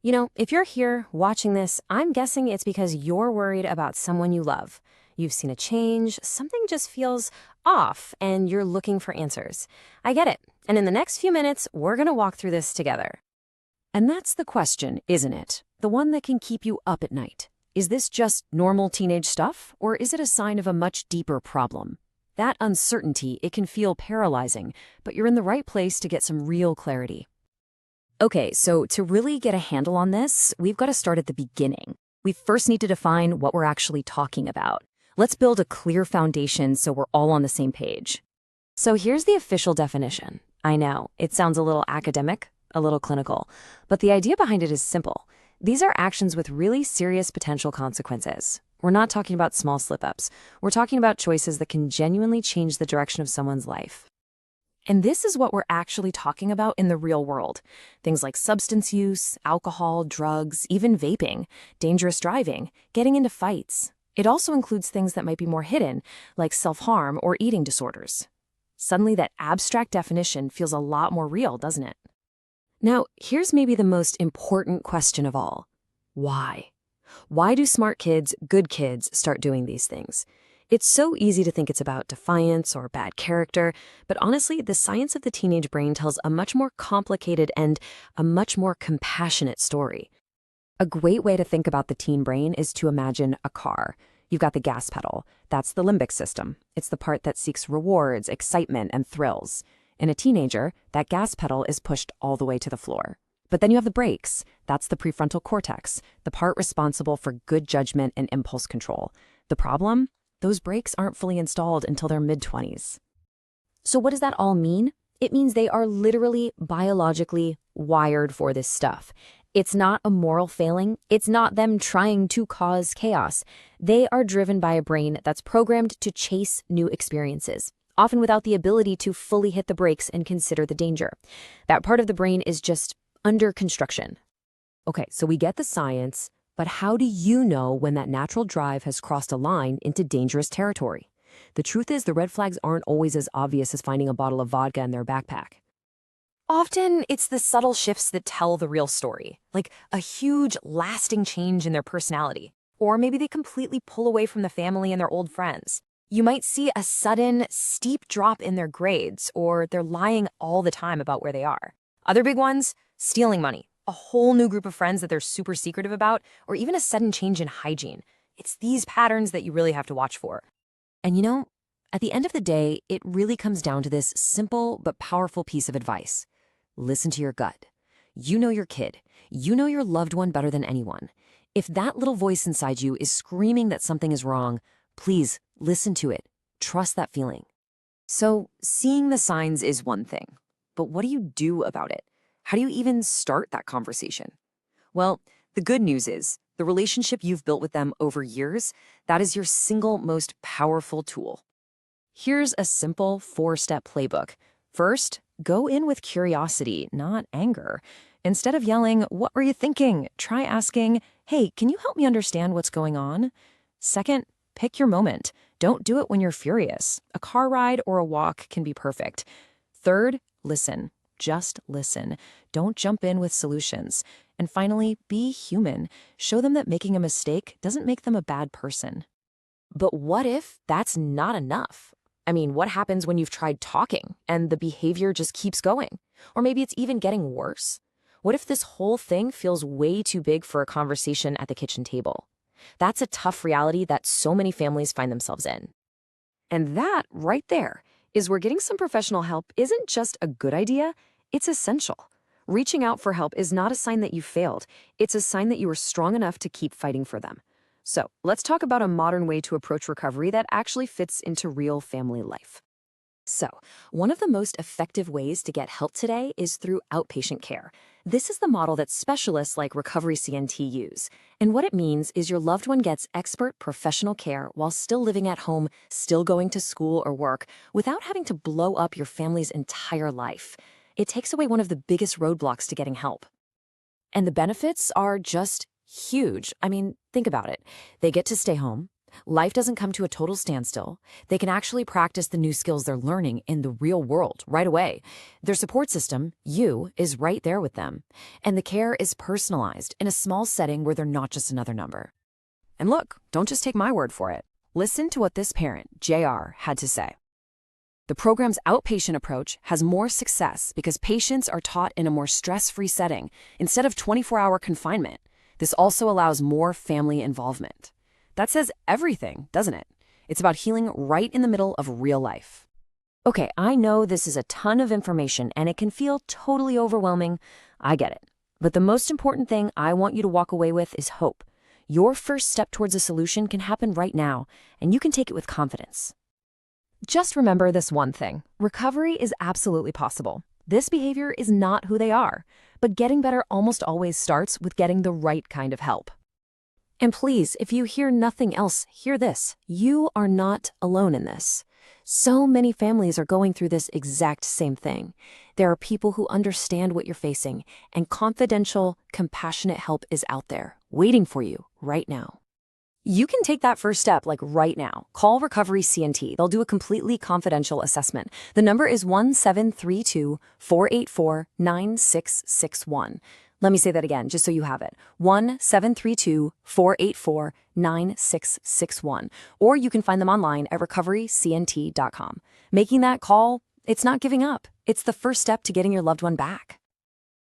If you're here watching this, I'm guessing it's because you're worried about someone you love. You've seen a change, something just feels off, and you're looking for answers. I get it. And in the next few minutes, we're going to walk through this together. And that's the question, isn't it? The one that can keep you up at night. Is this just normal teenage stuff, or is it a sign of a much deeper problem? That uncertainty, it can feel paralyzing, but you're in the right place to get some real clarity. Okay, so to really get a handle on this, we've got to start at the beginning. We first need to define what we're actually talking about. Let's build a clear foundation so we're all on the same page. So here's the official definition. I know, it sounds a little academic, a little clinical, but the idea behind it is simple. These are actions with really serious potential consequences. We're not talking about small slip-ups. We're talking about choices that can genuinely change the direction of someone's life. And this is what we're actually talking about in the real world. Things like substance use, alcohol, drugs, even vaping, dangerous driving, getting into fights. It also includes things that might be more hidden, like self-harm or eating disorders. Suddenly, that abstract definition feels a lot more real, doesn't it? Now, here's maybe the most important question of all. Why? Why do smart kids, good kids, start doing these things? It's so easy to think it's about defiance or bad character, but honestly, the science of the teenage brain tells a much more complicated and a much more compassionate story. A great way to think about the teen brain is to imagine a car. You've got the gas pedal. That's the limbic system. It's the part that seeks rewards, excitement, and thrills. In a teenager, that gas pedal is pushed all the way to the floor. But then you have the brakes. That's the prefrontal cortex, the part responsible for good judgment and impulse control. The problem? Those brakes aren't fully installed until their mid-20s. So what does that all mean? It means they are literally biologically wired for this stuff. It's not a moral failing. It's not them trying to cause chaos. They are driven by a brain that's programmed to chase new experiences, often without the ability to fully hit the brakes and consider the danger. That part of the brain is just under construction. Okay, so we get the science, but how do you know when that natural drive has crossed a line into dangerous territory? The truth is, the red flags aren't always as obvious as finding a bottle of vodka in their backpack. Often, it's the subtle shifts that tell the real story, like a huge, lasting change in their personality. Or maybe they completely pull away from the family and their old friends. You might see a sudden, steep drop in their grades, or they're lying all the time about where they are. Other big ones, stealing money, a whole new group of friends that they're super secretive about, or even a sudden change in hygiene. It's these patterns that you really have to watch for. And at the end of the day, it really comes down to this simple but powerful piece of advice. Listen to your gut. You know your kid. You know your loved one better than anyone. If that little voice inside you is screaming that something is wrong, please listen to it. Trust that feeling. So, seeing the signs is one thing, but what do you do about it? How do you even start that conversation? Well, the good news is, the relationship you've built with them over years, that is your single most powerful tool. Here's a simple 4-step playbook. First, go in with curiosity, not anger. Instead of yelling, "What were you thinking?" try asking, "Hey, can you help me understand what's going on?" Second, pick your moment. Don't do it when you're furious. A car ride or a walk can be perfect. Third, listen. Just listen. Don't jump in with solutions. And finally, be human. Show them that making a mistake doesn't make them a bad person. But what if that's not enough? I mean, what happens when you've tried talking and the behavior just keeps going? Or maybe it's even getting worse? What if this whole thing feels way too big for a conversation at the kitchen table? That's a tough reality that so many families find themselves in. And that, right there, is where getting some professional help isn't just a good idea, it's essential. Reaching out for help is not a sign that you failed. It's a sign that you are strong enough to keep fighting for them. So, let's talk about a modern way to approach recovery that actually fits into real family life. So, one of the most effective ways to get help today is through outpatient care. This is the model that specialists like RecoveryCNT use. And what it means is your loved one gets expert professional care while still living at home, still going to school or work, without having to blow up your family's entire life. It takes away one of the biggest roadblocks to getting help. And the benefits are just huge. I mean, think about it. They get to stay home. life doesn't come to a total standstill. They can actually practice the new skills they're learning in the real world right away. Their support system, you, is right there with them. And the care is personalized in a small setting where they're not just another number. And look, don't just take my word for it. Listen to what this parent, JR, had to say. The program's outpatient approach has more success because patients are taught in a more stress-free setting instead of 24-hour confinement. This also allows more family involvement. That says everything, doesn't it? It's about healing right in the middle of real life. Okay, I know this is a ton of information and it can feel totally overwhelming. I get it. But the most important thing I want you to walk away with is hope. Your first step towards a solution can happen right now, and you can take it with confidence. Just remember this one thing. Recovery is absolutely possible. This behavior is not who they are, but getting better almost always starts with getting the right kind of help. And please, if you hear nothing else, hear this. You are not alone in this. So many families are going through this exact same thing. There are people who understand what you're facing, and confidential, compassionate help is out there, waiting for you right now. You can take that first step right now. Call RecoveryCNT. They'll do a completely confidential assessment. The number is 1-732-484-9661. Let me say that again, just so you have it. 1-732-484-9661. Or you can find them online at RecoveryCNT.com. Making that call, it's not giving up. It's the first step to getting your loved one back.